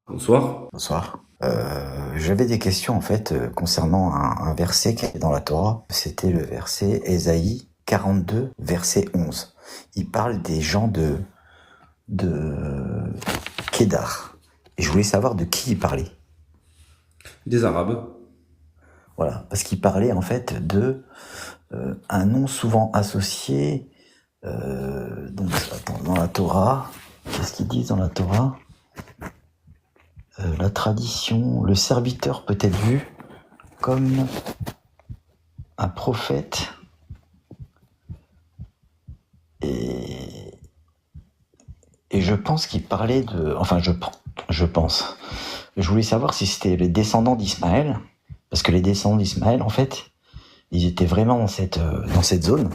Bonsoir. Bonsoir. J'avais des questions en fait concernant un verset qui est dans la Torah. C'était le verset Ésaïe 42, verset 11. Il parle des gens de Kédar. Et je voulais savoir de qui il parlait. Des Arabes. Voilà, parce qu'il parlait en fait de un nom souvent associé. Donc attends, dans la Torah, qu'est-ce qu'ils disent dans la Torah? La tradition, le serviteur peut être vu comme un prophète et, et je pense qu'il parlait de... Enfin, je pense. Je voulais savoir si c'était les descendants d'Ismaël, parce que les descendants d'Ismaël, en fait, ils étaient vraiment dans cette zone.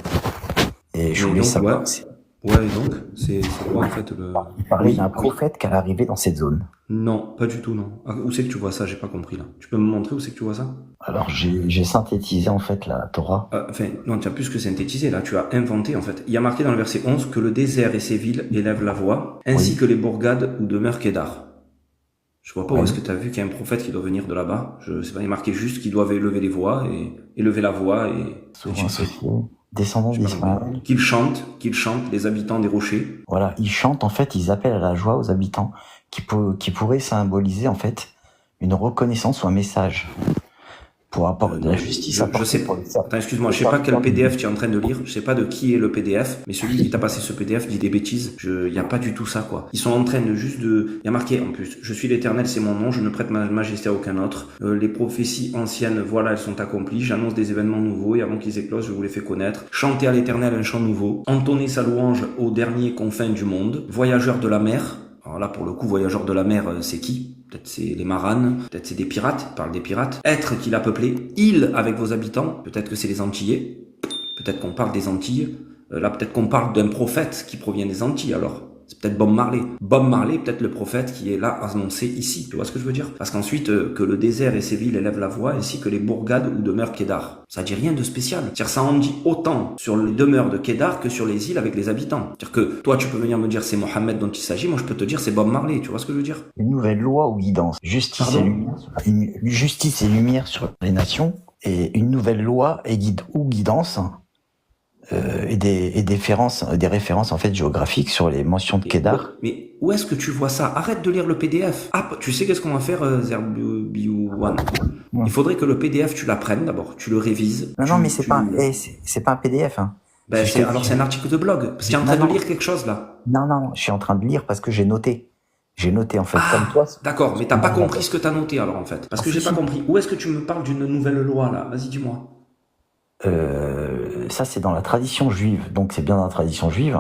Et je Et voulais donc, ouais. savoir si Ouais, et donc, c'est quoi en fait le. il parlait Oui, d'un oui. prophète qui allait arriver dans cette zone. Non, pas du tout, non. Ah, où c'est que tu vois ça? J'ai pas compris là. Tu peux me montrer où c'est que tu vois ça? Alors j'ai synthétisé en fait la Torah. Enfin, non, tu as plus que synthétisé là, tu as inventé en fait. Il y a marqué dans le verset 11 que le désert et ses villes élèvent la voix, ainsi Oui, que les bourgades où demeure Kédar. Je vois pas où est-ce que oui. tu as vu qu'il y a un prophète qui doit venir de là-bas. Je sais pas, il est marqué juste qu'ils doivent élever les voix et élever la voix et Souvent associés. Descendants je sais pas compris. d'Ismaël. Qu'ils chantent, les habitants des rochers. Voilà, ils chantent en fait, ils appellent à la joie aux habitants, qui pourrait symboliser en fait une reconnaissance ou un message pour apporter de la Non, justice je apportée sais. pour Attends, excuse-moi, les je sais pas quel serviteurs PDF divins. tu es en train de lire. Je sais pas de qui est le PDF, mais celui qui t'a passé ce PDF dit des bêtises. Il y a pas du tout ça, quoi. Ils sont en train de juste de. Il y a marqué en plus. Je suis l'Éternel, c'est mon nom. Je ne prête ma majesté à aucun autre. Les prophéties anciennes, voilà, elles sont accomplies. J'annonce des événements nouveaux et avant qu'ils éclosent, je vous les fais connaître. Chantez à l'Éternel un chant nouveau. Entonnez sa louange aux derniers confins du monde. Voyageurs de la mer. Alors là, pour le coup, voyageurs de la mer, c'est qui? Peut-être c'est les maranes, peut-être c'est des pirates, il parle des pirates. Être qu'il a peuplé, île avec vos habitants, peut-être que c'est les Antillais, peut-être qu'on parle des Antilles. Là, peut-être qu'on parle d'un prophète qui provient des Antilles, alors. C'est peut-être Bob Marley. Bob Marley, peut-être le prophète qui est là annoncé ici. Tu vois ce que je veux dire? Parce qu'ensuite, que le désert et ses villes élèvent la voix, ainsi que les bourgades où demeure Kédar. Ça dit rien de spécial. C'est-à-dire, ça en dit autant sur les demeures de Kédar que sur les îles avec les habitants. C'est-à-dire que toi, tu peux venir me dire c'est Mohammed dont il s'agit, moi je peux te dire c'est Bob Marley. Tu vois ce que je veux dire? Une nouvelle loi ou guidance, Pardon? justice et lumière sur les nations, et une nouvelle loi et guide ou guidance, des références en fait géographiques sur les mentions de Kédar. Mais où est-ce que tu vois ça? Arrête de lire le PDF. Ah, tu sais qu'est-ce qu'on va faire, Zerbiou One? Ouais. Il faudrait que le PDF, tu l'apprennes d'abord, tu le révises, Non, mais c'est pas un PDF. Hein. Ben, Je t'ai alors dit. c'est un article de blog, parce qu'il est en Non, train de non, lire quelque chose là. non, je suis en train de lire parce que j'ai noté. J'ai noté en fait, comme Ah, toi. d'accord, mais t'as pas compris ce que t'as noté alors en fait. Parce Ah, que si, j'ai pas si. compris. Où est-ce que tu me parles d'une nouvelle loi là? Vas-y, dis-moi. Ça, c'est dans la tradition juive, donc c'est bien dans la tradition juive.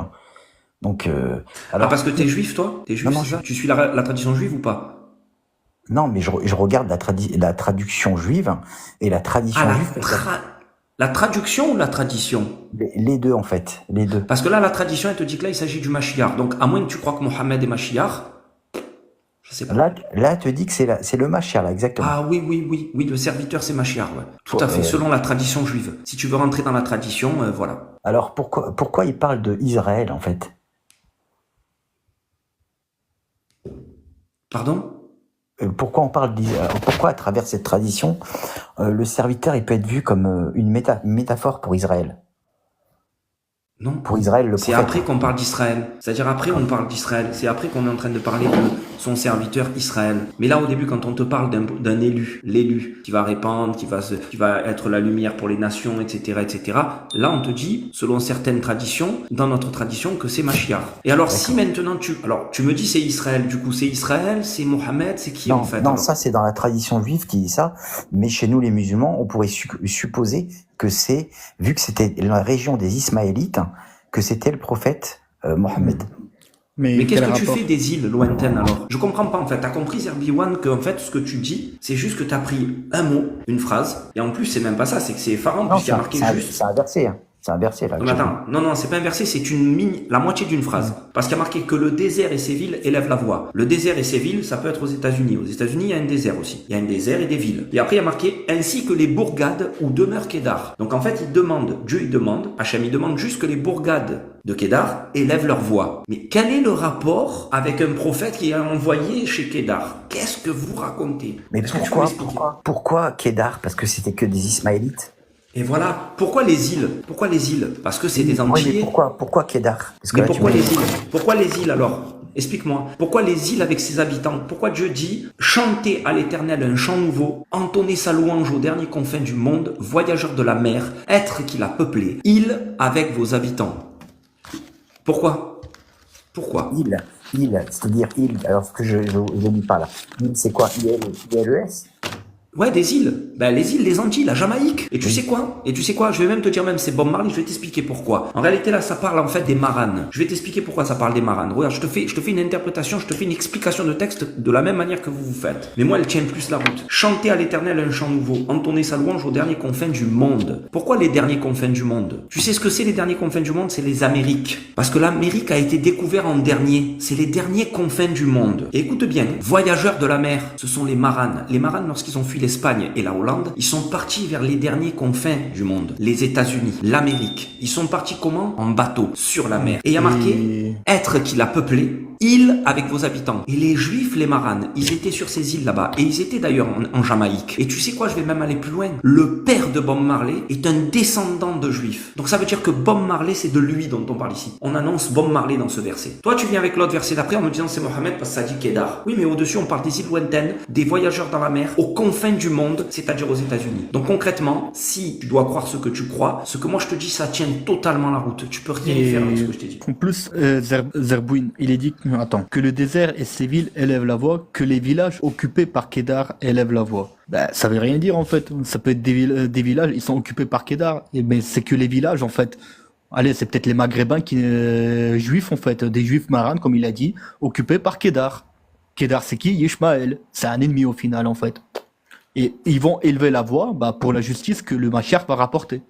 Donc, Ah, alors, parce que t'es juif toi? T'es non, juif, non, c'est ça? Tu suis la tradition juive ou pas? non, mais je regarde la traduction juive et la Ah, tradition juive, la traduction ou la tradition? les deux en fait, les deux. Parce que là, la tradition, elle te dit que là, il s'agit du Mashiach. Donc, à moins que tu crois que Mohammed est Mashiach, je sais pas. Là, te dit que c'est le Mashiach, là, exactement. Ah oui, le serviteur, c'est Mashiach, ouais. Tout à fait, Euh, selon la tradition juive. Si tu veux rentrer dans la tradition, voilà. alors, pourquoi il parle de Israël en fait? Pardon? Pourquoi à travers cette tradition, le serviteur il peut être vu comme une métaphore pour Israël? Non. Pour Israël, le C'est prophète. après qu'on parle d'Israël. C'est-à-dire après on parle d'Israël. C'est après qu'on est en train de parler de son serviteur Israël. Mais là au début quand on te parle d'un élu, l'élu qui va répandre, qui va être la lumière pour les nations, etc., là on te dit, selon certaines traditions, dans notre tradition, que c'est Mashiach. Et alors si maintenant tu me dis c'est Israël, du coup c'est Israël, c'est Mohammed, c'est qui en fait Non, alors? ça c'est dans la tradition juive qui dit ça, mais chez nous les musulmans, on pourrait supposer que c'est, vu que c'était la région des Ismaélites, que c'était le prophète Mohammed. Mais qu'est-ce quel que tu rapport? fais des îles lointaines alors? Je comprends pas en fait. T'as compris Zerbiwan que en fait ce que tu dis, c'est juste que t'as pris un mot, une phrase, et en plus c'est même pas ça, c'est que c'est effarant Non, puisqu'il y a marqué juste. c'est un verset. Hein. C'est inversé là. Non, mais attends, non, c'est pas inversé, c'est la moitié d'une phrase. Parce qu'il y a marqué que le désert et ses villes élèvent la voix. Le désert et ses villes, ça peut être aux États-Unis. Aux États-Unis, il y a un désert aussi. Il y a un désert et des villes. Et après, il y a marqué ainsi que les bourgades où demeure Kédar. Donc en fait, Dieu il demande, Hachem, il demande juste que les bourgades de Kédar élèvent leur voix. Mais quel est le rapport avec un prophète qui est envoyé chez Kédar? Qu'est-ce que vous racontez? Mais pourquoi Kédar? Parce que c'était que des Ismaélites. Et voilà, pourquoi les îles? Pourquoi les îles? Parce que c'est des Antillais. Oui, mais pourquoi Kédar? Parce que mais là, pourquoi les îles? Pourquoi les îles alors? Explique-moi. Pourquoi les îles avec ses habitants? Pourquoi Dieu dit chantez à l'Éternel un chant nouveau, entonnez sa louange aux derniers confins du monde, voyageurs de la mer, êtres qu'il a peuplé, île avec vos habitants? Pourquoi? Île, c'est-à-dire île. Alors ce que je dis pas là. Île, c'est quoi? ILES? Ouais, des îles. Ben, les îles, les Antilles, la Jamaïque. Et tu sais quoi? Je vais même te dire c'est Bob Marley, je vais t'expliquer pourquoi. En réalité, là, ça parle en fait des maranes. Je vais t'expliquer pourquoi ça parle des maranes. Regarde, je te fais une interprétation, je te fais une explication de texte de la même manière que vous faites. Mais moi, elle tient plus la route. Chantez à l'Éternel un chant nouveau, entonnez sa louange aux derniers confins du monde. Pourquoi les derniers confins du monde? Tu sais ce que c'est les derniers confins du monde? C'est les Amériques. Parce que l'Amérique a été découverte en dernier. C'est les derniers confins du monde. Et écoute bien, voyageurs de la mer, ce sont les maranes. Les maranes, lorsqu'ils ont fui l'Espagne et la Hollande, ils sont partis vers les derniers confins du monde, les États-Unis, l'Amérique. Ils sont partis comment? En bateau, sur la mer. Et il y a marqué être qui l'a peuplé, île avec vos habitants. Et les Juifs, les maranes, ils étaient sur ces îles là-bas. Et ils étaient d'ailleurs en Jamaïque. Et tu sais quoi, je vais même aller plus loin. Le père de Bob Marley est un descendant de Juifs. Donc ça veut dire que Bob Marley, c'est de lui dont on parle ici. On annonce Bob Marley dans ce verset. Toi, tu viens avec l'autre verset d'après en me disant c'est Mohammed parce que ça dit Kédar. Oui, mais au-dessus, on parle des îles lointaines, des voyageurs dans la mer, aux confins du monde, c'est-à-dire aux États-Unis. Donc concrètement, si tu dois croire ce que tu crois, ce que moi je te dis, ça tient totalement la route. Tu peux rien y faire avec ce que je t'ai dit. En plus, Zerbouine, il est dit que le désert et ses villes élèvent la voix, que les villages occupés par Kédar élèvent la voix. Ben, ça veut rien dire en fait. Ça peut être des villages, ils sont occupés par Kédar, mais c'est que les villages en fait. Allez, c'est peut-être les Maghrébins juifs en fait, des juifs maranes comme il a dit, occupés par Kédar. Kédar c'est qui? Ishmaël. C'est un ennemi au final en fait. Et ils vont élever la voix pour la justice que le Mashiach va rapporter.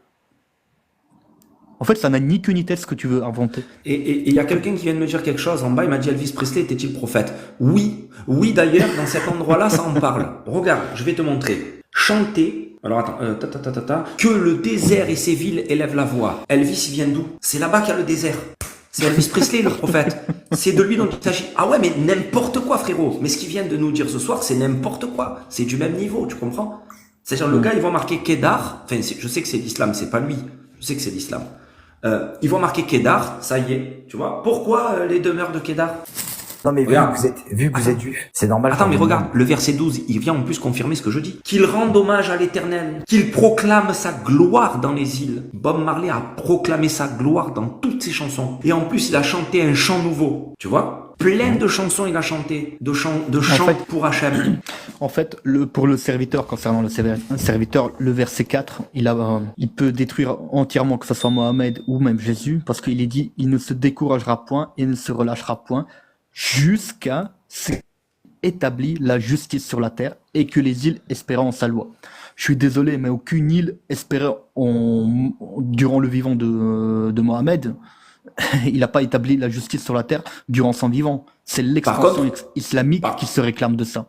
En fait, ça n'a ni queue ni tête ce que tu veux inventer. Et il y a quelqu'un qui vient de me dire quelque chose en bas, il m'a dit Elvis Presley était-il prophète? Oui d'ailleurs, dans cet endroit-là, ça en parle. Regarde, je vais te montrer. Chanter, alors attends, que le désert et ses villes élèvent la voix. Elvis, il vient d'où? C'est là-bas qu'il y a le désert. C'est Elvis Presley le prophète. C'est de lui dont il s'agit. Ah ouais, mais n'importe quoi, frérot. Mais ce qu'il vient de nous dire ce soir, c'est n'importe quoi. C'est du même niveau, tu comprends? C'est-à-dire, le gars, il va marquer Kédar. Enfin, je sais que c'est l'islam, c'est pas lui. Je sais que c'est l'islam. Ils vont marquer Kédar, ça y est, tu vois. Pourquoi les demeures de Kédar? Non mais vu que vous êtes juif, c'est normal. Attends, mais regarde, le verset 12, il vient en plus confirmer ce que je dis. Qu'il rende hommage à l'Éternel, qu'il proclame sa gloire dans les îles. Bob Marley a proclamé sa gloire dans toutes ses chansons. Et en plus, il a chanté un chant nouveau, tu vois. Plein de chansons il a chanté, de chants pour Hachem. En fait, pour le serviteur, concernant le serviteur, le verset 4, il peut détruire entièrement, que ce soit Mohamed ou même Jésus, parce qu'il est dit, il ne se découragera point et ne se relâchera point jusqu'à ce qu'établit la justice sur la terre et que les îles espérant en sa loi. Je suis désolé, mais aucune île espérait durant le vivant de Mohamed. Il n'a pas établi la justice sur la terre durant son vivant. C'est l'expansion islamique qui se réclame de ça.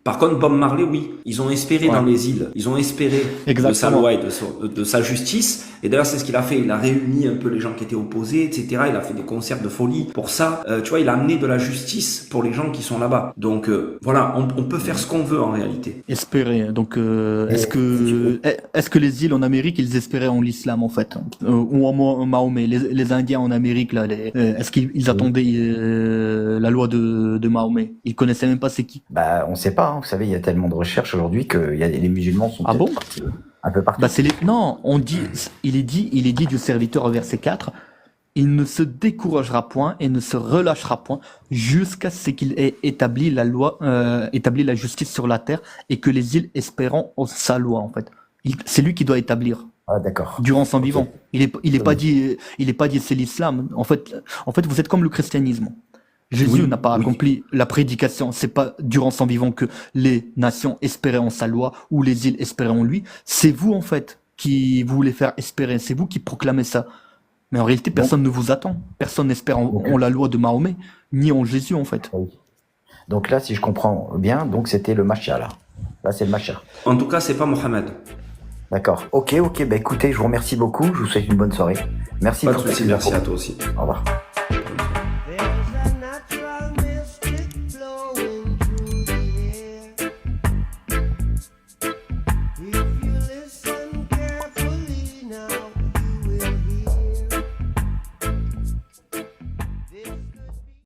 Par contre, Bob Marley, oui, ils ont espéré dans les îles. Ils ont espéré de sa loi et de sa justice. Et d'ailleurs, c'est ce qu'il a fait. Il a réuni un peu les gens qui étaient opposés, etc. Il a fait des concerts de folie pour ça. Tu vois, il a amené de la justice pour les gens qui sont là-bas. Donc, voilà, on peut faire ce qu'on veut en réalité. Espérer. Donc, est-ce que les îles en Amérique, ils espéraient en l'islam, en fait? Ou en Mahomet? Les Indiens en Amérique, là, est-ce qu'ils attendaient la loi de Mahomet? Ils connaissaient même pas c'est qui? Bah, on sait pas. Vous savez, il y a tellement de recherches aujourd'hui que les musulmans sont un peu partout. Bah non, il est dit du serviteur au verset 4, il ne se découragera point et ne se relâchera point jusqu'à ce qu'il ait établi la loi, établi la justice sur la terre et que les îles espérant en sa loi, en fait. C'est lui qui doit établir. Ah, d'accord. Durant son vivant. Il est pas dit c'est l'islam. En fait, vous êtes comme le christianisme. Jésus n'a pas accompli la prédication. C'est pas durant son vivant que les nations espéraient en sa loi ou les îles espéraient en lui. C'est vous, en fait. qui voulez faire espérer, c'est vous qui proclamez ça. Mais en réalité, personne ne vous attend. Personne n'espère en la loi de Mahomet, ni en Jésus, en fait. Oui. Donc là, si je comprends bien, donc c'était le Mashiach, là. Là, c'est le Mashiach. En tout cas, c'est pas Mohamed. D'accord. Ok. Bah écoutez, je vous remercie beaucoup. Je vous souhaite une bonne soirée. Merci Pas de pour toutes souci, ces merci infos. à toi aussi. Au revoir.